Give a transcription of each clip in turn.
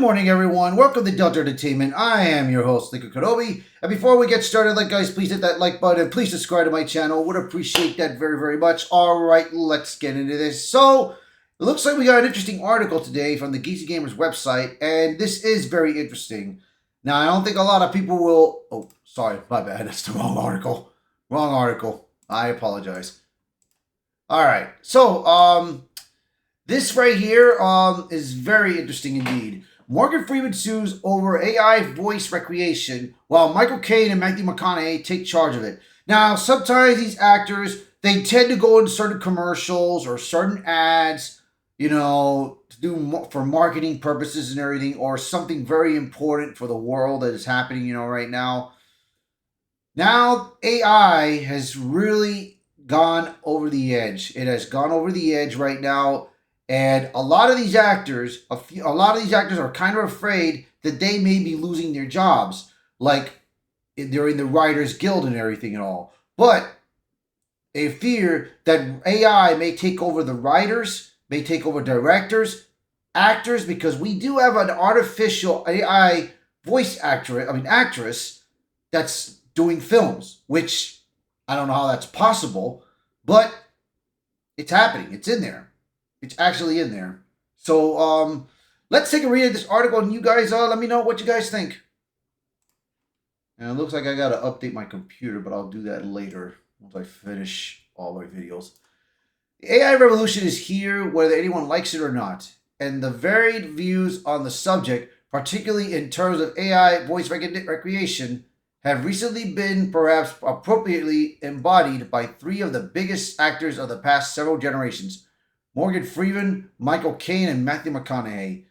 morning, everyone. Welcome to Delta Entertainment. I am your host, Liquid Kenobi. And before we get started, guys, please hit that like button. Please subscribe to my channel. Would appreciate that very, very much. All right, let's get into this. So, it looks like we got an interesting article today from the Geeksy Gamers website, and this is very interesting. Now, I don't think a lot of people will... Oh, sorry, my bad. That's the wrong article. Wrong article. I apologize. All right, so, this right here is very interesting indeed. Morgan Freeman sues over AI voice recreation while Michael Caine and Matthew McConaughey take charge of it. Now, sometimes these actors, they tend to go in certain commercials or certain ads, to do for marketing purposes and everything, or something very important for the world that is happening, right now. Now, AI has really gone over the edge. It has gone over the edge right now. And a lot of these actors, are kind of afraid that they may be losing their jobs, like during the Writers Guild and everything and all. But they fear that AI may take over the writers, may take over directors, actors, because we do have an artificial AI actress that's doing films, which I don't know how that's possible, but it's happening. It's in there. It's actually in there. So, let's take a read of this article, and you guys, let me know what you guys think. And it looks like I gotta update my computer, but I'll do that later once I finish all my videos. The AI revolution is here, whether anyone likes it or not, and the varied views on the subject, particularly in terms of AI voice recreation, have recently been perhaps appropriately embodied by three of the biggest actors of the past several generations: Morgan Freeman, Michael Caine, and Matthew McConaughey.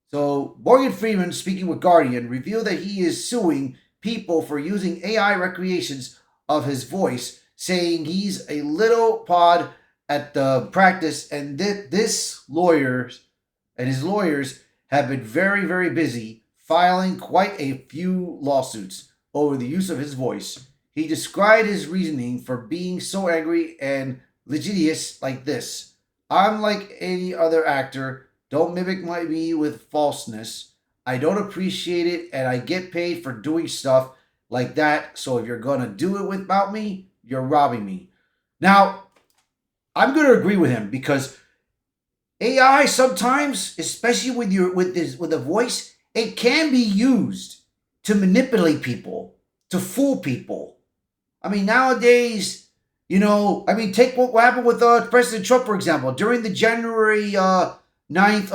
So, Morgan Freeman, speaking with Guardian, revealed that he is suing people for using AI recreations of his voice, saying he's a little pod at the practice, and his lawyers have been very, very busy filing quite a few lawsuits over the use of his voice. He described his reasoning for being so angry and litigious like this: "I'm like any other actor. Don't mimic me with falseness. I don't appreciate it, and I get paid for doing stuff like that. So if you're gonna do it without me, you're robbing me." Now, I'm gonna agree with him, because AI sometimes, especially with a voice, it can be used to manipulate people, to fool people. I mean, nowadays, take what happened with President Trump, for example, during the January 9th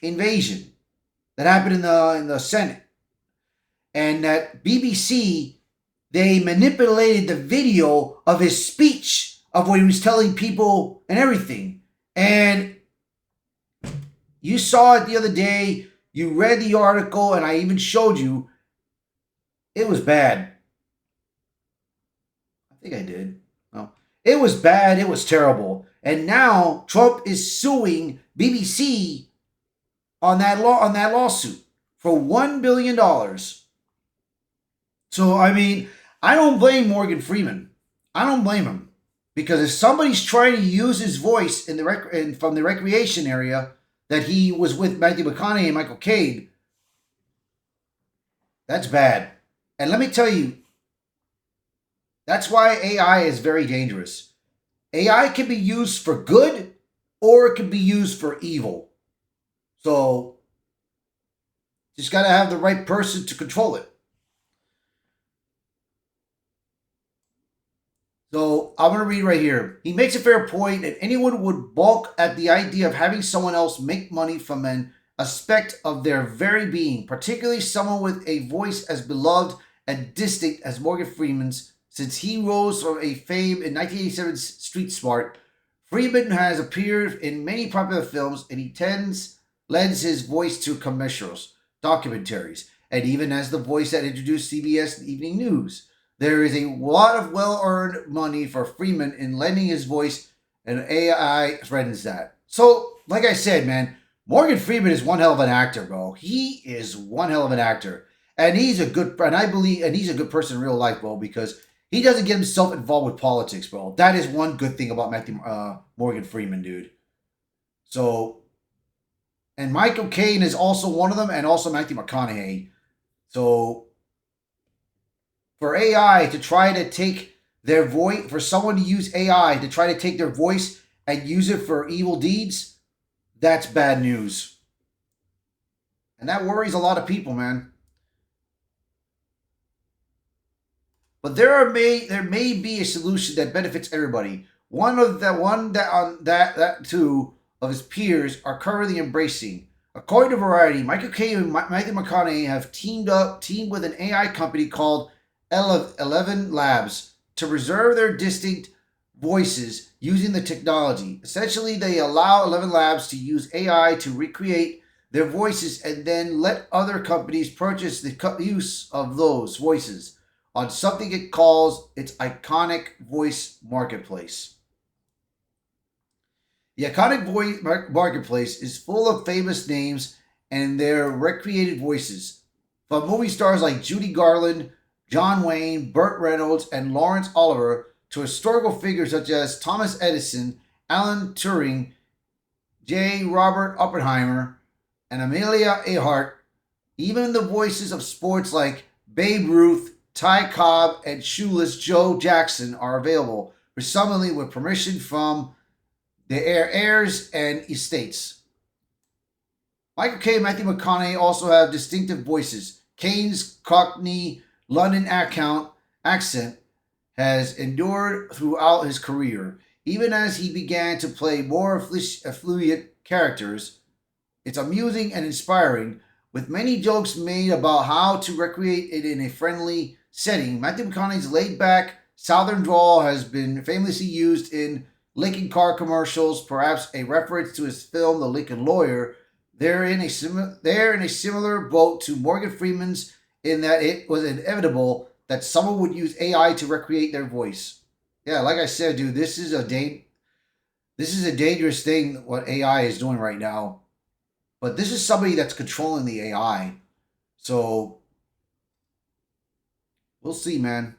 invasion that happened in the Senate. And that BBC, they manipulated the video of his speech, of what he was telling people and everything. And you saw it the other day, you read the article, and I even showed you. It was bad. I think I did. No. It was bad. It was terrible. And now Trump is suing BBC on that lawsuit for $1 billion. So, I mean, I don't blame Morgan Freeman. I don't blame him. Because if somebody's trying to use his voice from the recreation area that he was with Matthew McConaughey and Michael Caine, that's bad. And let me tell you, that's why AI is very dangerous. AI can be used for good, or it can be used for evil. So, just got to have the right person to control it. So, I'm going to read right here. He makes a fair point that anyone would balk at the idea of having someone else make money from an aspect of their very being, particularly someone with a voice as beloved and distinct as Morgan Freeman's. Since he rose from a fame in 1987's Street Smart, Freeman has appeared in many popular films, and he lends his voice to commercials, documentaries, and even as the voice that introduced CBS Evening News. There is a lot of well-earned money for Freeman in lending his voice, and AI threatens that. So, like I said, man, Morgan Freeman is one hell of an actor, bro. He is one hell of an actor. And he's a good person in real life, bro, because he doesn't get himself involved with politics, bro. That is one good thing about Morgan Freeman, dude. So, And Michael Caine is also one of them, and also Matthew McConaughey. So for AI to try to take their voice, for someone to use AI to try to take their voice and use it for evil deeds, that's bad news. And that worries a lot of people, man. But there may be a solution that benefits everybody. That two of his peers are currently embracing. According to Variety, Michael Caine and Matthew McConaughey have teamed with an AI company called 11 Labs to preserve their distinct voices using the technology. Essentially, they allow 11 Labs to use AI to recreate their voices and then let other companies purchase the use of those voices on something it calls its iconic voice marketplace. The iconic voice marketplace is full of famous names and their recreated voices, from movie stars like Judy Garland, John Wayne, Burt Reynolds, and Laurence Olivier, to historical figures such as Thomas Edison, Alan Turing, J. Robert Oppenheimer, and Amelia Earhart. Even the voices of sports like Babe Ruth, Ty Cobb, and Shoeless Joe Jackson are available, presumably with permission from the heirs and estates. Michael Caine and Matthew McConaughey also have distinctive voices. Caine's Cockney London accent has endured throughout his career, even as he began to play more affluent characters. It's amusing and inspiring, with many jokes made about how to recreate it in a friendly setting. Matthew McConaughey's laid-back southern drawl has been famously used in Lincoln car commercials, perhaps a reference to his film The Lincoln Lawyer. They're in a similar boat to Morgan Freeman's, in that it was inevitable that someone would use AI to recreate their voice. Yeah, like I said, dude, this is a dangerous thing what AI is doing right now. But this is somebody that's controlling the AI. So we'll see, man.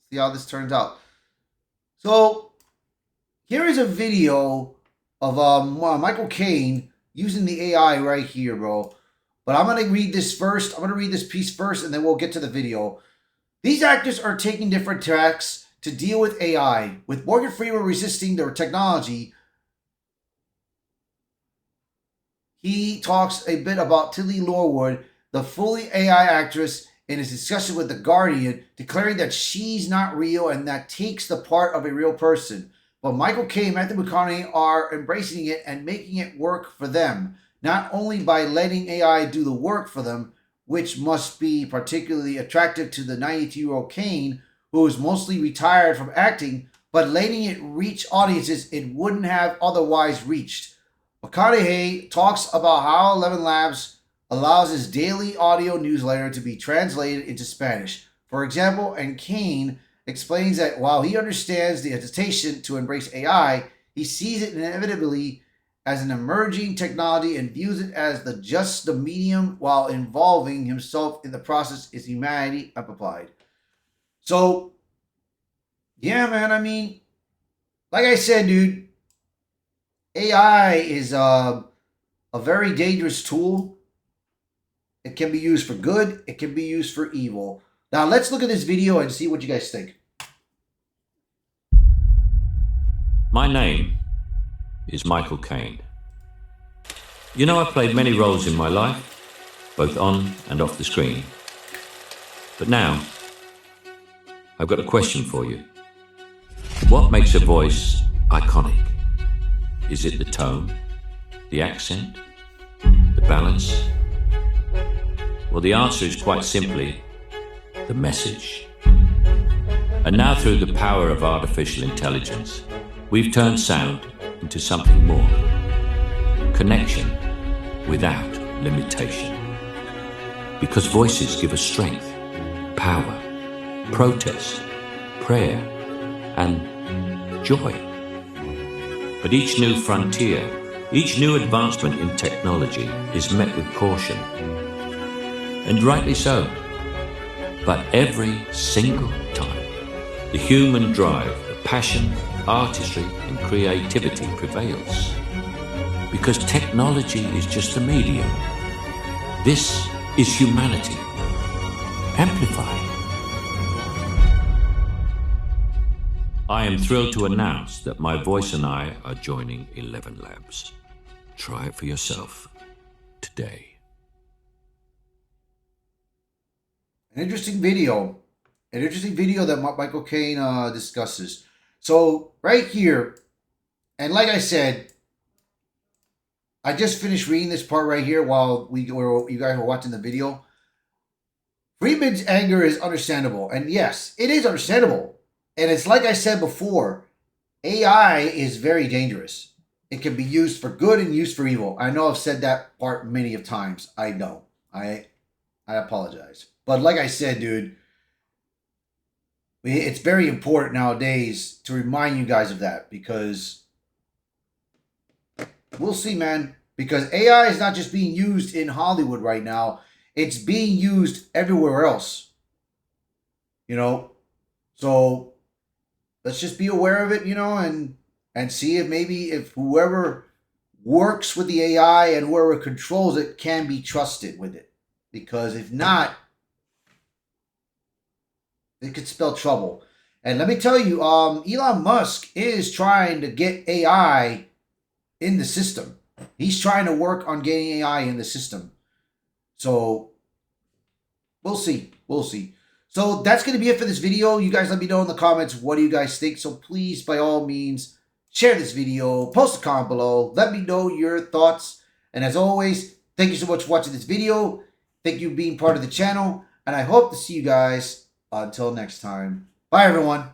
See how this turns out. So here is a video of Michael Caine using the AI right here, bro. But I'm going to read this first. I'm going to read this piece first, and then we'll get to the video. These actors are taking different tracks to deal with AI. With Morgan Freeman resisting their technology, he talks a bit about Tilly Norwood, the fully AI actress, in his discussion with The Guardian, declaring that she's not real and that takes the part of a real person. But Michael Caine and Matthew McConaughey are embracing it and making it work for them, not only by letting AI do the work for them, which must be particularly attractive to the 92-year-old Caine, who is mostly retired from acting, but letting it reach audiences it wouldn't have otherwise reached. McConaughey talks about how 11 Labs allows his daily audio newsletter to be translated into Spanish, for example, and Caine explains that while he understands the hesitation to embrace AI, he sees it inevitably as an emerging technology and views it as the medium while involving himself in the process is humanity amplified. So, yeah, man, I mean, like I said, dude, AI is a very dangerous tool. It can be used for good. It can be used for evil. Now, let's look at this video and see what you guys think. My name is Michael Caine. You know, I've played many roles in my life, both on and off the screen. But now, I've got a question for you. What makes a voice iconic? Is it the tone, the accent, the balance? Well, the answer is quite simply the message. And now, through the power of artificial intelligence, we've turned sound into something more. Connection without limitation. Because voices give us strength, power, protest, prayer, and joy. But each new frontier, each new advancement in technology is met with caution. And rightly so. But every single time, the human drive, the passion, artistry, and creativity prevails. because technology is just a medium. This is humanity, amplified. I am thrilled to announce that my voice and I are joining 11 Labs. Try it for yourself today. An interesting video that Michael Caine discusses. So right here, and like I said, I just finished reading this part right here while you guys were watching the video. Freeman's anger is understandable, and yes, it is understandable. And it's like I said before, AI is very dangerous. It can be used for good and used for evil. I know I've said that part many of times. I know. I apologize. But like I said, dude, it's very important nowadays to remind you guys of that, because we'll see, man. Because AI is not just being used in Hollywood right now. It's being used everywhere else. You know? So let's just be aware of it, you know, and see if whoever works with the AI and whoever controls it can be trusted with it. Because if not, it could spell trouble. And let me tell you, Elon Musk is trying to get AI in the system. He's trying to work on getting AI in the system. So we'll see. We'll see. So that's going to be it for this video. You guys let me know in the comments, what do you guys think? So please, by all means, share this video, post a comment below, let me know your thoughts. And as always, thank you so much for watching this video. Thank you for being part of the channel. And I hope to see you guys until next time. Bye, everyone.